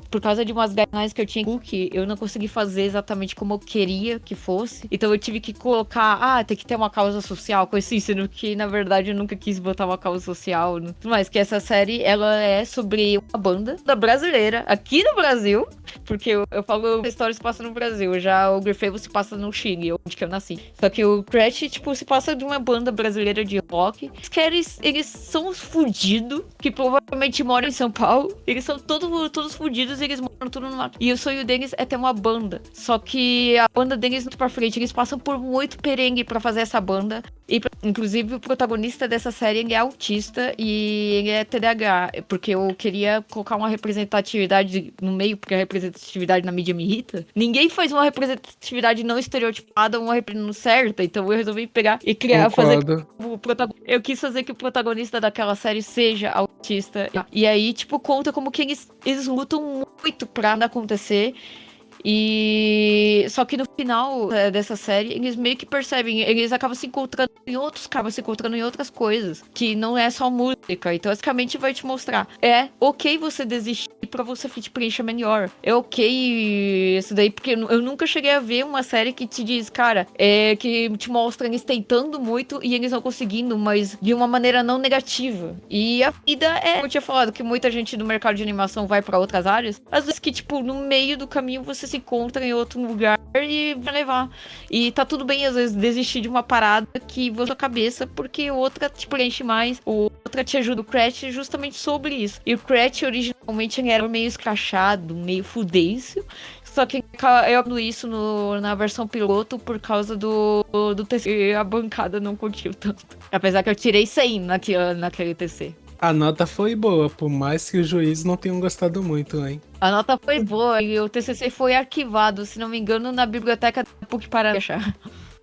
Speaker 2: por causa de umas guidelines que eu tinha que eu não consegui fazer exatamente como eu queria que fosse. Então eu tive que colocar, tem que ter uma causa social, coisa assim, sendo que na verdade eu nunca quis botar uma causa social. Mas que essa série, ela é sobre uma banda brasileira, aqui no Brasil, porque eu falo que a história se passa no Brasil, já o Grifevo se passa no Chile, onde que eu nasci. Só que o Crash, tipo, se passa de uma banda brasileira de rock. Eles são os fudidos, que provavelmente moram em São Paulo. Eles são todos fudidos e eles moram tudo no mato. E o sonho deles é ter uma banda. Só que a banda deles, muito pra frente, eles passam por muito perengue pra fazer essa banda. E, inclusive, o protagonista dessa série, ele é autista e ele é TDAH. Porque eu queria colocar uma representatividade no meio, porque a representatividade na mídia me irrita. Ninguém faz uma representatividade não estereotipada, uma representação certa. Então eu resolvi pegar e criar, fazer o protagonista. Eu quis fazer que o protagonista daquela série seja autista. E aí, tipo, conta como que eles lutam muito pra não acontecer. E só que no final dessa série, eles meio que percebem, eles acabam se encontrando em outras coisas, que não é só música. Então, basicamente, vai te mostrar. É ok você desistir pra você te preencher melhor. É ok isso daí, porque eu nunca cheguei a ver uma série que te diz, cara, que te mostra eles tentando muito e eles não conseguindo, mas de uma maneira não negativa. E a vida eu tinha falado que muita gente do mercado de animação vai pra outras áreas. Às vezes que, tipo, no meio do caminho você se encontra em outro lugar e vai levar. E tá tudo bem, às vezes, desistir de uma parada que você a cabeça, porque outra te preenche mais, ou outra te ajuda. O Crash é justamente sobre isso. E o Crash, originalmente, ele era meio escrachado, meio fudêncio. Só que eu ando isso na versão piloto por causa do TC. E a bancada não curtiu tanto. Apesar que eu tirei 100 naquele TC.
Speaker 1: A nota foi boa, por mais que os juízes não tenham gostado muito, hein?
Speaker 2: A nota foi boa e o TCC foi arquivado, se não me engano, na biblioteca da PUC para achar.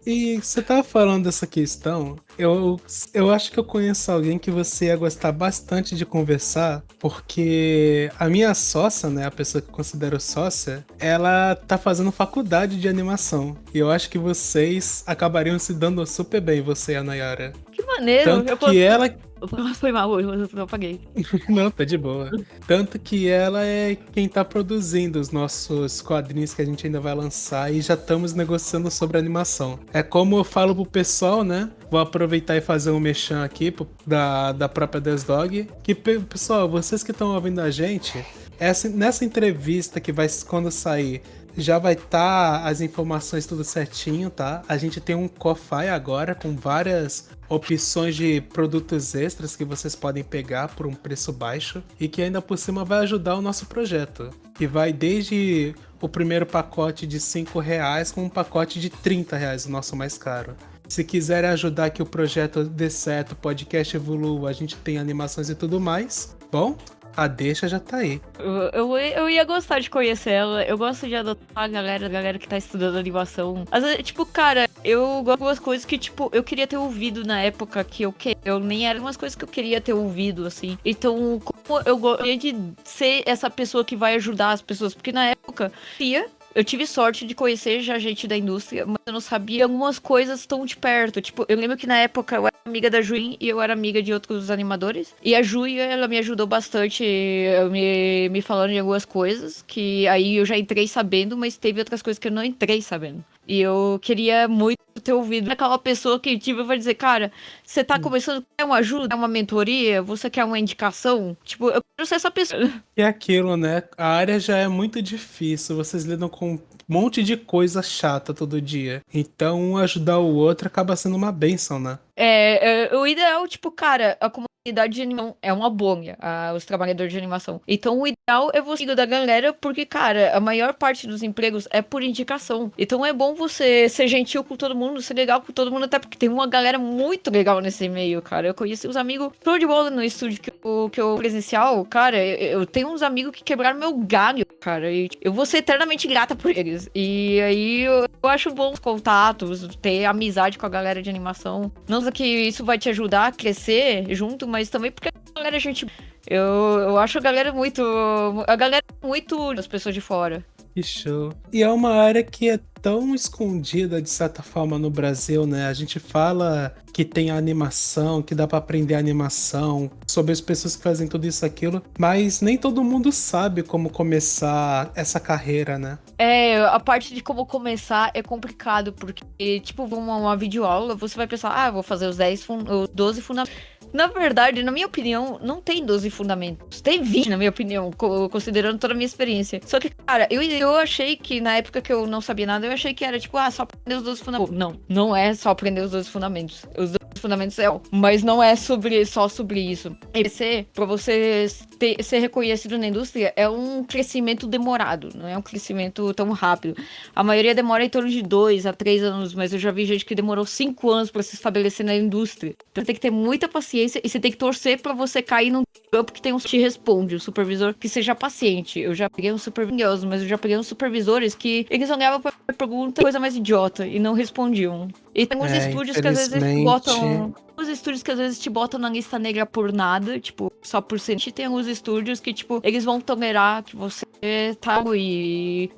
Speaker 1: E você tava falando dessa questão, eu acho que eu conheço alguém que você ia gostar bastante de conversar, porque a minha sócia, né, a pessoa que eu considero sócia, ela tá fazendo faculdade de animação. E eu acho que vocês acabariam se dando super bem, você e a Nayara.
Speaker 2: Que maneiro!
Speaker 1: Tanto que ela...
Speaker 2: Foi mal, eu apaguei.
Speaker 1: Não, tá de boa. Tanto que ela é quem tá produzindo os nossos quadrinhos que a gente ainda vai lançar e já estamos negociando sobre animação. É como eu falo pro pessoal, né? Vou aproveitar e fazer um merchan aqui da própria Desdog. Que, pessoal, vocês que estão ouvindo a gente, nessa entrevista que vai quando sair, já vai estar as informações tudo certinho, tá? A gente tem um Ko-Fi agora com várias opções de produtos extras que vocês podem pegar por um preço baixo e que ainda por cima vai ajudar o nosso projeto. E vai desde o primeiro pacote de R$5 com um pacote de R$30, o nosso mais caro. Se quiserem ajudar que o projeto dê certo, o podcast evolua, a gente tem animações e tudo mais, bom... A deixa já tá aí.
Speaker 2: Eu ia gostar de conhecer ela. Eu gosto de adotar a galera que tá estudando animação. Às vezes, tipo, cara, eu gosto de algumas coisas que, tipo, eu queria ter ouvido na época que eu nem era umas coisas que eu queria ter ouvido, assim. Então, como eu gostaria de ser essa pessoa que vai ajudar as pessoas, porque na época, eu tive sorte de conhecer já gente da indústria, mas eu não sabia algumas coisas tão de perto. Tipo, eu lembro que na época eu era amiga da Juin e eu era amiga de outros animadores. E a Juin, ela me ajudou bastante me falando de algumas coisas, que aí eu já entrei sabendo, mas teve outras coisas que eu não entrei sabendo. E eu queria muito ter ouvido aquela pessoa que tipo, vai dizer, cara, você tá começando, quer uma ajuda, quer uma mentoria, você quer uma indicação? Tipo, eu quero ser essa pessoa.
Speaker 1: E é aquilo, né? A área já é muito difícil, vocês lidam com um monte de coisa chata todo dia. Então, um ajudar o outro acaba sendo uma bênção, né?
Speaker 2: O ideal, tipo, cara, como comunidade de animação é uma bolha, os trabalhadores de animação. Então, o ideal é você ir da galera, porque, cara, a maior parte dos empregos é por indicação. Então, é bom você ser gentil com todo mundo, ser legal com todo mundo, até porque tem uma galera muito legal nesse meio, cara. Eu conheci uns amigos show de bola no estúdio que eu presencial, cara. Eu tenho uns amigos que quebraram meu galho, cara. E eu vou ser eternamente grata por eles. E aí, eu acho bons contatos, ter amizade com a galera de animação. Não só que isso vai te ajudar a crescer junto, mas também porque a galera é gente. Eu acho a galera muito. A galera muito das pessoas de fora.
Speaker 1: Que show. E é uma área que é tão escondida, de certa forma, no Brasil, né? A gente fala que tem a animação, que dá pra aprender animação, sobre as pessoas que fazem tudo isso, aquilo, mas nem todo mundo sabe como começar essa carreira, né?
Speaker 2: A parte de como começar é complicado, porque, tipo, uma videoaula, você vai pensar, vou fazer os 12 fundamentos. Na verdade, na minha opinião, não tem 12 fundamentos. Tem 20, na minha opinião, considerando toda a minha experiência. Só que, cara, eu achei que na época que eu não sabia nada, eu achei que era tipo, só aprender os 12 fundamentos. Não é só aprender os 12 fundamentos. Os 12 fundamentos mas não é só sobre isso. EPC, pra você ser reconhecido na indústria, é um crescimento demorado, não é um crescimento tão rápido. A maioria demora em torno de 2 a 3 anos, mas eu já vi gente que demorou 5 anos pra se estabelecer na indústria. Então tem que ter muita paciência e você tem que torcer pra você cair num campo que tem um te responde, o supervisor que seja paciente. Eu já peguei uns supervisores, mas eu já peguei uns supervisores que eles olhavam pra pergunta coisa mais idiota e não respondiam. E tem uns estúdios que às vezes te botam. Os estúdios que às vezes te botam na lista negra por nada, tipo, só por ser. Tem alguns estúdios que, tipo, eles vão tolerar que você tá e.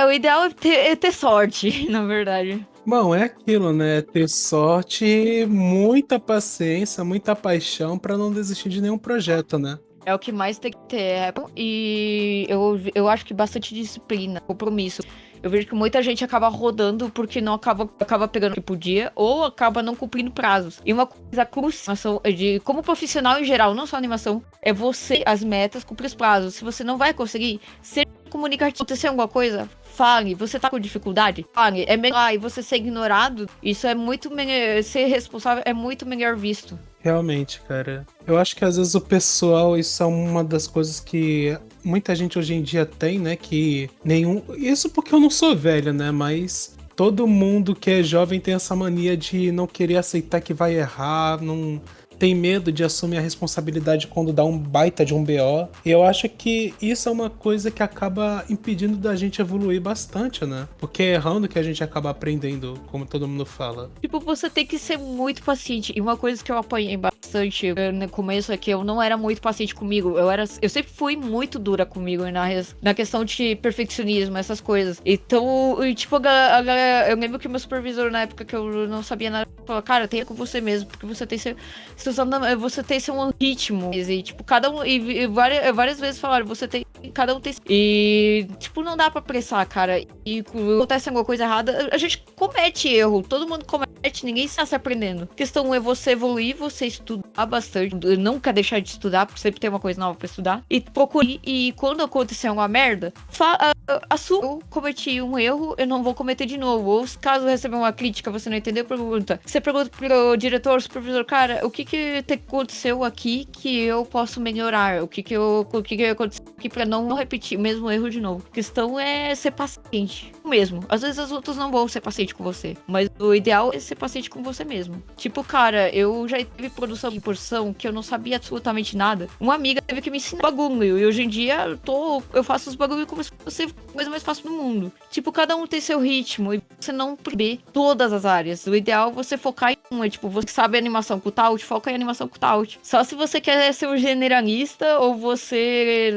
Speaker 2: O ideal é ter sorte, na verdade.
Speaker 1: Bom, é aquilo, né? Ter sorte, muita paciência, muita paixão pra não desistir de nenhum projeto, né?
Speaker 2: É o que mais tem que ter. E eu acho que bastante disciplina, compromisso. Eu vejo que muita gente acaba rodando porque não acaba pegando o que podia ou acaba não cumprindo prazos. E uma coisa crucial como profissional em geral, não só animação, é você, as metas, cumprir os prazos. Se você não vai conseguir, seja comunicativo. Se acontecer alguma coisa, fale. Você tá com dificuldade? Fale. É melhor. E você ser ignorado, isso é muito melhor. Ser responsável é muito melhor visto.
Speaker 1: Realmente, cara. Eu acho que às vezes o pessoal, isso é uma das coisas que muita gente hoje em dia tem, né? Que nenhum. Isso porque eu não sou velho, né? Mas todo mundo que é jovem tem essa mania de não querer aceitar que vai errar, não. Tem medo de assumir a responsabilidade quando dá um baita de um BO. E eu acho que isso é uma coisa que acaba impedindo da gente evoluir bastante, né? Porque é errando que a gente acaba aprendendo, como todo mundo fala.
Speaker 2: Tipo, você tem que ser muito paciente. E uma coisa que eu apanhei bastante no começo é que eu não era muito paciente comigo. Eu sempre fui muito dura comigo na questão de perfeccionismo, essas coisas. Então, tipo, eu lembro que meu supervisor, na época que eu não sabia nada, falou, cara, tenha com você mesmo, porque você tem você tem seu ritmo. E, tipo, cada um. E várias vezes falaram, cada um tem. E, tipo, não dá pra apressar, cara. E quando acontece alguma coisa errada, a gente comete erro. Todo mundo comete, ninguém está se aprendendo. A questão é você evoluir, você estudar bastante. Nunca deixar de estudar, porque sempre tem uma coisa nova pra estudar. E procurar. E quando acontecer alguma merda, assuma. Eu cometi um erro, eu não vou cometer de novo. Ou caso receber uma crítica, você não entendeu, pergunta. Você pergunta pro diretor, supervisor, cara, o que aconteceu aqui que eu posso melhorar? O que aconteceu aqui pra não repetir o mesmo erro de novo? A questão é ser paciente mesmo. Às vezes as outras não vão ser pacientes com você, mas o ideal é ser paciente com você mesmo. Tipo, cara, eu já tive produção em porção que eu não sabia absolutamente nada. Uma amiga teve que me ensinar bagulho e hoje em dia eu faço os bagulho como se fosse a coisa mais fácil do mundo. Tipo, cada um tem seu ritmo e você não perder todas as áreas. O ideal é você focar em uma. Tipo, você sabe animação com taut, foca em animação com taut. Só se você quer ser um generalista ou você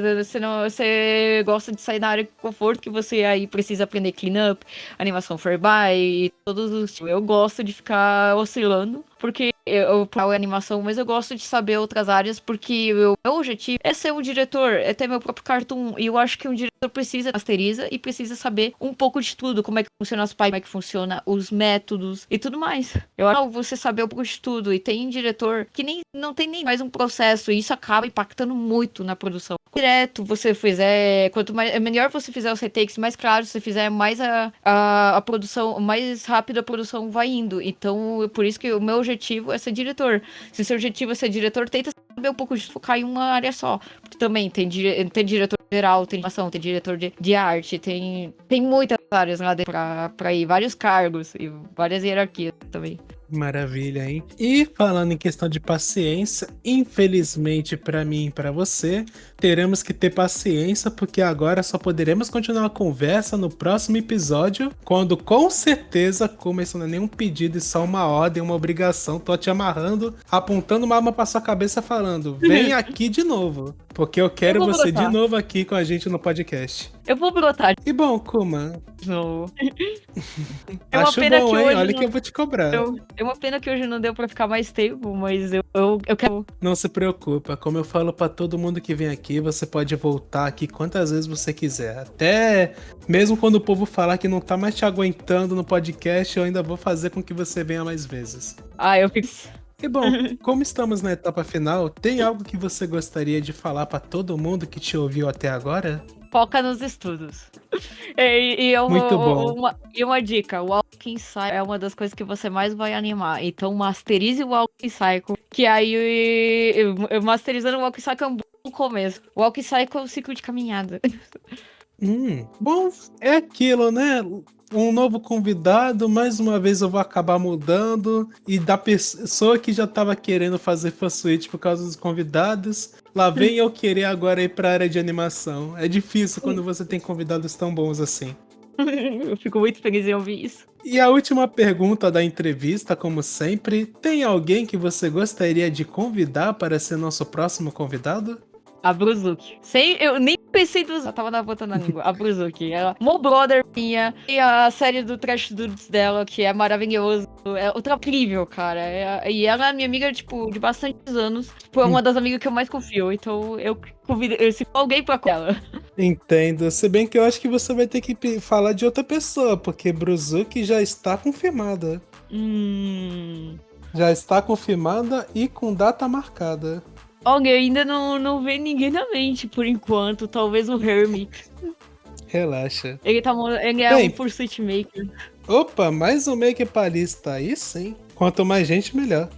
Speaker 2: gosta de sair da área de conforto, que você aí precisa aprender cleanup, animação by e todos os tipos. Eu gosto de ficar oscilando, porque eu falo animação, mas eu gosto de saber outras áreas, porque o meu objetivo é ser um diretor, é ter meu próprio cartoon, e eu acho que um diretor precisa masteriza e precisa saber um pouco de tudo, como é que funciona as pipes, como é que funciona os métodos e tudo mais. Eu acho que você saber um pouco de tudo, e tem diretor que não tem nem mais um processo, e isso acaba impactando muito na produção. Direto você fizer, quanto mais, melhor você fizer os retakes, mais claro você fizer, mais a produção, mais rápido a produção vai indo. Então, por isso que o meu objetivo é ser diretor. Se o seu objetivo é ser diretor, tenta ser saber um pouco de focar em uma área só. Porque também tem diretor geral, tem animação, tem diretor de arte, tem muitas áreas lá dentro pra ir, vários cargos e várias hierarquias também.
Speaker 1: Maravilha, hein? E falando em questão de paciência, infelizmente para mim e para você, teremos que ter paciência porque agora só poderemos continuar a conversa no próximo episódio, quando com certeza, como isso não é nenhum pedido e só uma ordem, uma obrigação, tô te amarrando, apontando uma arma pra sua cabeça falando, vem aqui de novo, porque eu quero você de novo aqui com a gente no podcast.
Speaker 2: Eu vou brotar
Speaker 1: E bom, Kuma,
Speaker 2: de novo.
Speaker 1: acho bom, hein? Olha que eu vou te cobrar.
Speaker 2: É uma pena que hoje não deu pra ficar mais tempo, mas eu quero.
Speaker 1: Não se preocupa, como eu falo pra todo mundo que vem aqui, você pode voltar aqui quantas vezes você quiser. Até mesmo quando o povo falar que não tá mais te aguentando no podcast, eu ainda vou fazer com que você venha mais vezes.
Speaker 2: Eu fico.
Speaker 1: E bom, como estamos na etapa final, tem algo que você gostaria de falar pra todo mundo que te ouviu até agora?
Speaker 2: Foca nos estudos.
Speaker 1: Muito bom.
Speaker 2: Uma dica, o Walking Cycle é uma das coisas que você mais vai animar. Então masterize o Walking Cycle, que aí masterizando o Walking Cycle é um bom começo. O Walking Cycle é um ciclo de caminhada.
Speaker 1: Bom, é aquilo, né? Um novo convidado, mais uma vez eu vou acabar mudando. E da pessoa que já tava querendo fazer fansuite por causa dos convidados, lá vem eu querer agora ir pra área de animação. É difícil quando você tem convidados tão bons assim.
Speaker 2: Eu fico muito feliz em ouvir isso.
Speaker 1: E a última pergunta da entrevista, como sempre, tem alguém que você gostaria de convidar para ser nosso próximo convidado?
Speaker 2: A Bruzuki. Eu nem pensei duas. Eu tava na ponta na língua. A Bruzuki. Ela, Mo Brother minha. E a série do Trash Dudes dela, que é maravilhoso. É outra incrível, cara. E ela é minha amiga, tipo, de bastantes anos. Tipo, é uma das amigas que eu mais confio. Então eu convido. Se for alguém pra ela.
Speaker 1: Entendo. Se bem que eu acho que você vai ter que falar de outra pessoa, porque Bruzuki já está confirmada. Já está confirmada e com data marcada.
Speaker 2: Olha, ainda não vem ninguém na mente, por enquanto. Talvez o Hermit.
Speaker 1: Relaxa.
Speaker 2: Ele é um Fursuit Maker.
Speaker 1: Opa, mais um make pra lista. Aí sim. Quanto mais gente, melhor.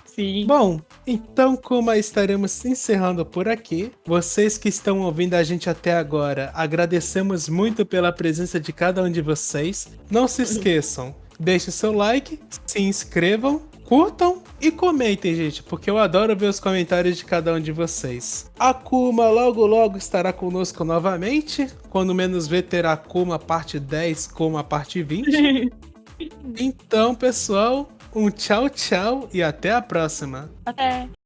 Speaker 2: Sim.
Speaker 1: Bom, então como estaremos encerrando por aqui, vocês que estão ouvindo a gente até agora, agradecemos muito pela presença de cada um de vocês. Não se esqueçam, deixem seu like, se inscrevam, curtam e comentem, gente, porque eu adoro ver os comentários de cada um de vocês. A Kuma logo estará conosco novamente. Quando menos ver, terá Kuma parte 10 como a parte 20. Então, pessoal, um tchau e até a próxima.
Speaker 2: Até.